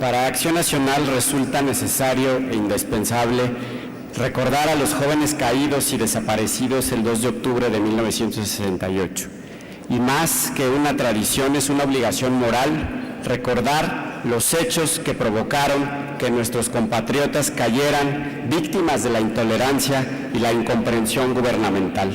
Para Acción Nacional resulta necesario e indispensable recordar a los jóvenes caídos y desaparecidos el 2 de octubre de 1968. Y más que una tradición, es una obligación moral recordar los hechos que provocaron que nuestros compatriotas cayeran víctimas de la intolerancia y la incomprensión gubernamental,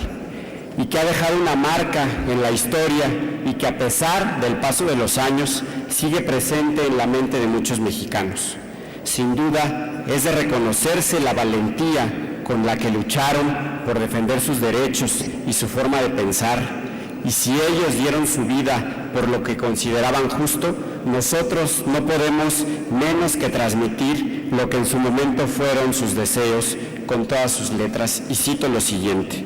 y que ha dejado una marca en la historia y que a pesar del paso de los años sigue presente en la mente de muchos mexicanos. Sin duda, es de reconocerse la valentía con la que lucharon por defender sus derechos y su forma de pensar, y si ellos dieron su vida por lo que consideraban justo, nosotros no podemos menos que transmitir lo que en su momento fueron sus deseos con todas sus letras, y cito lo siguiente: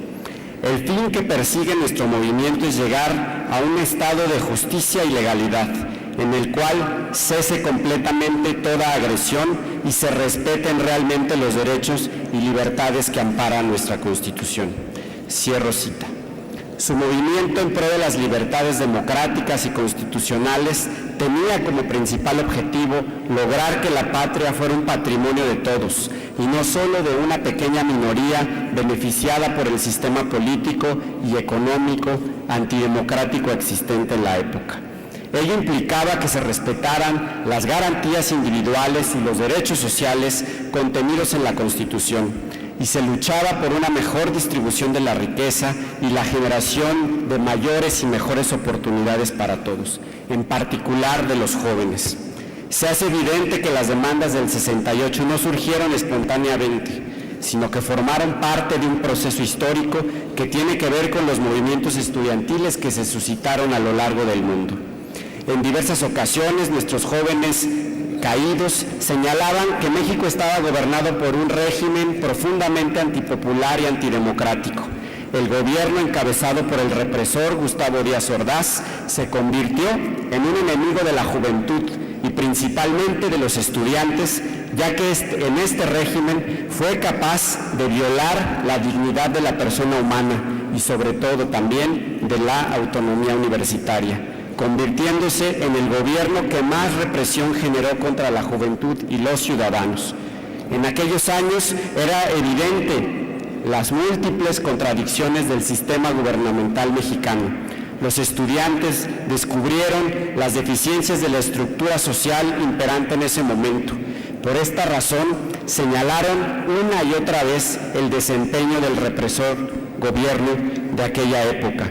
el fin que persigue nuestro movimiento es llegar a un estado de justicia y legalidad, en el cual cese completamente toda agresión y se respeten realmente los derechos y libertades que amparan nuestra Constitución. Cierro cita. Su movimiento en pro de las libertades democráticas y constitucionales tenía como principal objetivo lograr que la patria fuera un patrimonio de todos y no solo de una pequeña minoría beneficiada por el sistema político y económico antidemocrático existente en la época. Ello implicaba que se respetaran las garantías individuales y los derechos sociales contenidos en la Constitución, y se luchaba por una mejor distribución de la riqueza y la generación de mayores y mejores oportunidades para todos, en particular de los jóvenes. Se hace evidente que las demandas del 68 no surgieron espontáneamente, sino que formaron parte de un proceso histórico que tiene que ver con los movimientos estudiantiles que se suscitaron a lo largo del mundo. En diversas ocasiones, nuestros jóvenes caídos señalaban que México estaba gobernado por un régimen profundamente antipopular y antidemocrático. El gobierno, encabezado por el represor Gustavo Díaz Ordaz, se convirtió en un enemigo de la juventud y principalmente de los estudiantes, ya que en este régimen fue capaz de violar la dignidad de la persona humana y sobre todo también de la autonomía universitaria, convirtiéndose en el gobierno que más represión generó contra la juventud y los ciudadanos. En aquellos años era evidente las múltiples contradicciones del sistema gubernamental mexicano. Los estudiantes descubrieron las deficiencias de la estructura social imperante en ese momento. Por esta razón, señalaron una y otra vez el desempeño del represor gobierno de aquella época,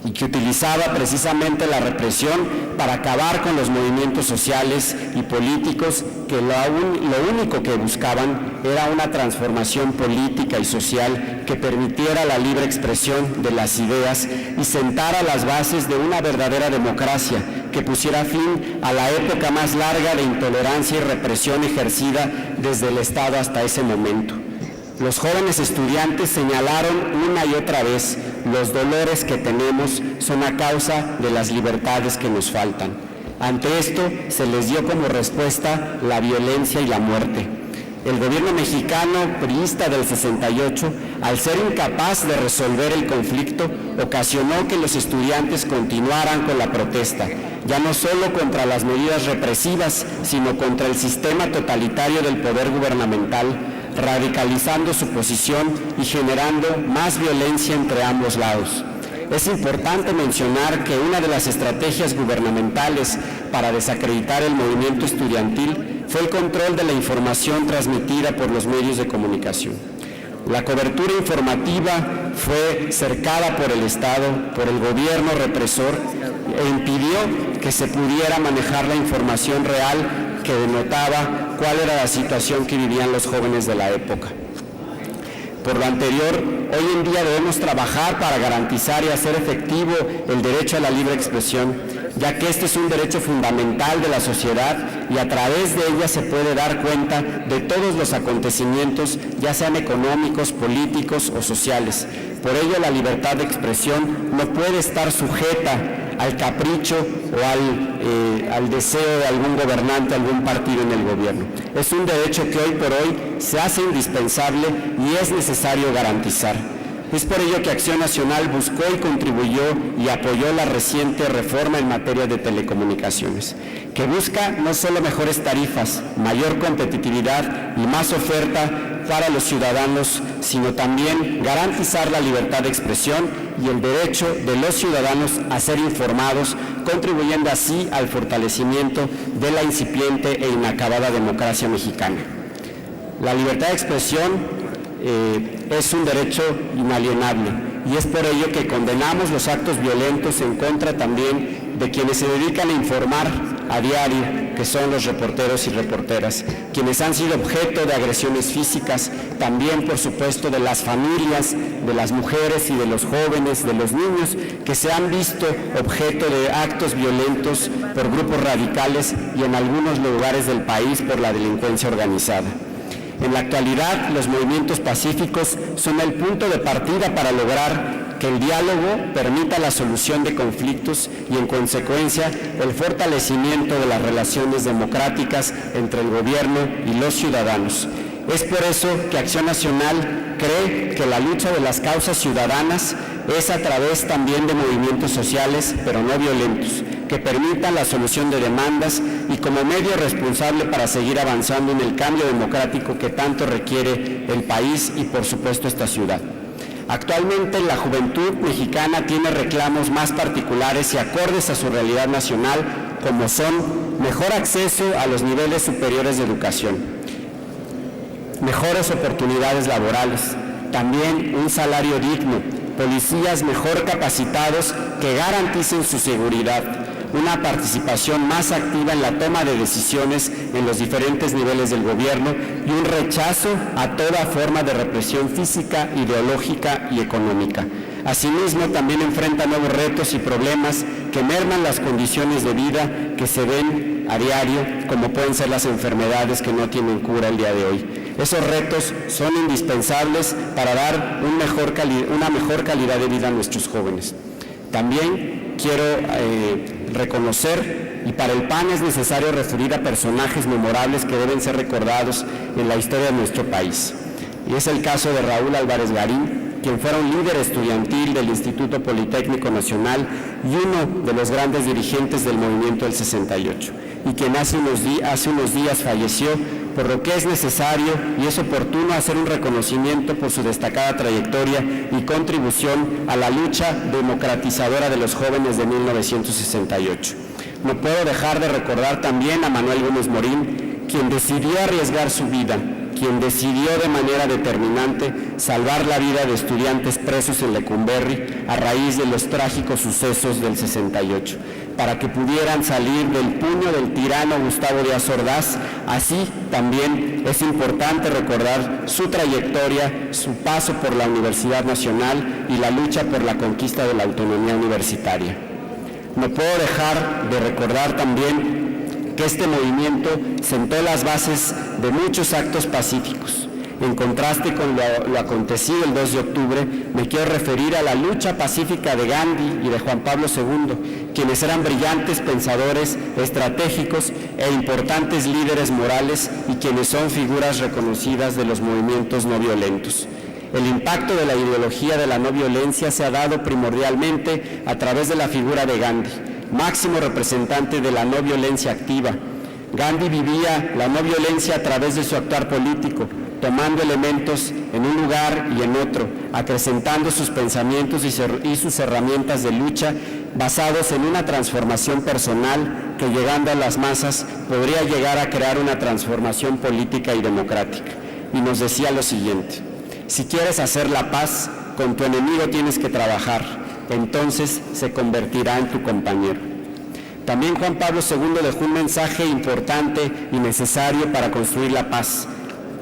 y que utilizaba precisamente la represión para acabar con los movimientos sociales y políticos que lo único que buscaban era una transformación política y social que permitiera la libre expresión de las ideas y sentara las bases de una verdadera democracia que pusiera fin a la época más larga de intolerancia y represión ejercida desde el Estado hasta ese momento. Los jóvenes estudiantes señalaron una y otra vez: los dolores que tenemos son a causa de las libertades que nos faltan. Ante esto se les dio como respuesta la violencia y la muerte. El gobierno mexicano priista del 68, al ser incapaz de resolver el conflicto, ocasionó que los estudiantes continuaran con la protesta, ya no solo contra las medidas represivas, sino contra el sistema totalitario del poder gubernamental, radicalizando su posición y generando más violencia entre ambos lados. Es importante mencionar que una de las estrategias gubernamentales para desacreditar el movimiento estudiantil fue el control de la información transmitida por los medios de comunicación. La cobertura informativa fue cercada por el Estado, por el gobierno represor, e impidió que se pudiera manejar la información real que denotaba cuál era la situación que vivían los jóvenes de la época. Por lo anterior, hoy en día debemos trabajar para garantizar y hacer efectivo el derecho a la libre expresión, ya que este es un derecho fundamental de la sociedad y a través de ella se puede dar cuenta de todos los acontecimientos, ya sean económicos, políticos o sociales. Por ello, la libertad de expresión no puede estar sujeta al capricho o al deseo de algún gobernante, algún partido en el gobierno. Es un derecho que hoy por hoy se hace indispensable y es necesario garantizar. Es por ello que Acción Nacional buscó y contribuyó y apoyó la reciente reforma en materia de telecomunicaciones, que busca no solo mejores tarifas, mayor competitividad y más oferta para los ciudadanos, sino también garantizar la libertad de expresión y el derecho de los ciudadanos a ser informados, contribuyendo así al fortalecimiento de la incipiente e inacabada democracia mexicana. La libertad de expresión es un derecho inalienable y es por ello que condenamos los actos violentos en contra también de quienes se dedican a informar a diario, que son los reporteros y reporteras, quienes han sido objeto de agresiones físicas, también por supuesto de las familias, de las mujeres y de los jóvenes, de los niños, que se han visto objeto de actos violentos por grupos radicales y en algunos lugares del país por la delincuencia organizada. En la actualidad, los movimientos pacíficos son el punto de partida para lograr que el diálogo permita la solución de conflictos y, en consecuencia, el fortalecimiento de las relaciones democráticas entre el gobierno y los ciudadanos. Es por eso que Acción Nacional cree que la lucha de las causas ciudadanas es a través también de movimientos sociales, pero no violentos, que permitan la solución de demandas y como medio responsable para seguir avanzando en el cambio democrático que tanto requiere el país y, por supuesto, esta ciudad. Actualmente la juventud mexicana tiene reclamos más particulares y acordes a su realidad nacional, como son mejor acceso a los niveles superiores de educación, mejores oportunidades laborales, también un salario digno, policías mejor capacitados que garanticen su seguridad, una participación más activa en la toma de decisiones en los diferentes niveles del gobierno y un rechazo a toda forma de represión física, ideológica y económica. Asimismo, también enfrenta nuevos retos y problemas que merman las condiciones de vida que se ven a diario, como pueden ser las enfermedades que no tienen cura el día de hoy. Esos retos son indispensables para dar una mejor calidad de vida a nuestros jóvenes. También quiero reconocer, y para el PAN es necesario referir a personajes memorables que deben ser recordados en la historia de nuestro país. Y es el caso de Raúl Álvarez Garín, quien fuera un líder estudiantil del Instituto Politécnico Nacional y uno de los grandes dirigentes del movimiento del 68, y quien hace unos días falleció, por lo que es necesario y es oportuno hacer un reconocimiento por su destacada trayectoria y contribución a la lucha democratizadora de los jóvenes de 1968. No puedo dejar de recordar también a Manuel Gómez Morín, quien decidió arriesgar su vida, quien decidió de manera determinante salvar la vida de estudiantes presos en Lecumberri a raíz de los trágicos sucesos del 68, para que pudieran salir del puño del tirano Gustavo Díaz Ordaz. Así también es importante recordar su trayectoria, su paso por la Universidad Nacional y la lucha por la conquista de la autonomía universitaria. No puedo dejar de recordar también que este movimiento sentó las bases de muchos actos pacíficos. En contraste con lo acontecido el 2 de octubre, me quiero referir a la lucha pacífica de Gandhi y de Juan Pablo II, quienes eran brillantes pensadores estratégicos e importantes líderes morales y quienes son figuras reconocidas de los movimientos no violentos. El impacto de la ideología de la no violencia se ha dado primordialmente a través de la figura de Gandhi, máximo representante de la no violencia activa. Gandhi vivía la no violencia a través de su actuar político, tomando elementos en un lugar y en otro, acrecentando sus pensamientos y sus herramientas de lucha basados en una transformación personal que, llegando a las masas, podría llegar a crear una transformación política y democrática. Y nos decía lo siguiente: si quieres hacer la paz, con tu enemigo tienes que trabajar, entonces se convertirá en tu compañero. También Juan Pablo II dejó un mensaje importante y necesario para construir la paz.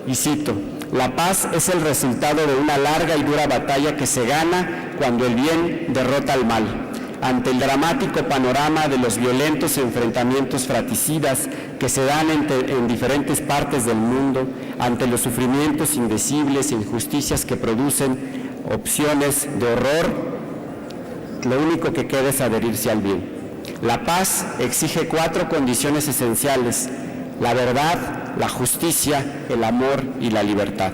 Y cito: la paz es el resultado de una larga y dura batalla que se gana cuando el bien derrota al mal. Ante el dramático panorama de los violentos enfrentamientos fratricidas que se dan en diferentes partes del mundo, ante los sufrimientos indecibles e injusticias que producen opciones de horror, lo único que queda es adherirse al bien. La paz exige 4 condiciones esenciales: la verdad, la justicia, el amor y la libertad.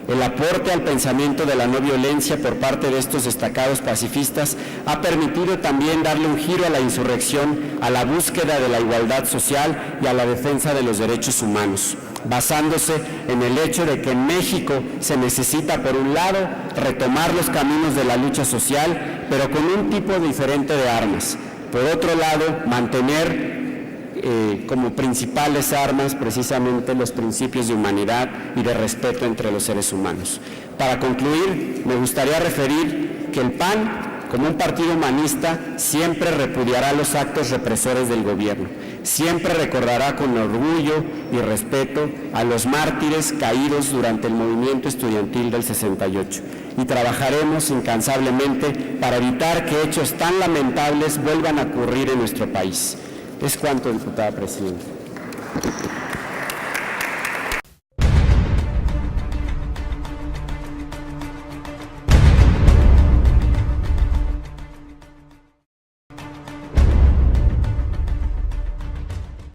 El aporte al pensamiento de la no violencia por parte de estos destacados pacifistas ha permitido también darle un giro a la insurrección, a la búsqueda de la igualdad social y a la defensa de los derechos humanos, basándose en el hecho de que en México se necesita, por un lado, retomar los caminos de la lucha social, pero con un tipo diferente de armas. Por otro lado, mantener como principales armas precisamente los principios de humanidad y de respeto entre los seres humanos. Para concluir, me gustaría referir que el PAN, como un partido humanista, siempre repudiará los actos represores del gobierno, siempre recordará con orgullo y respeto a los mártires caídos durante el movimiento estudiantil del 68 y trabajaremos incansablemente para evitar que hechos tan lamentables vuelvan a ocurrir en nuestro país. Es cuanto, diputada presidenta.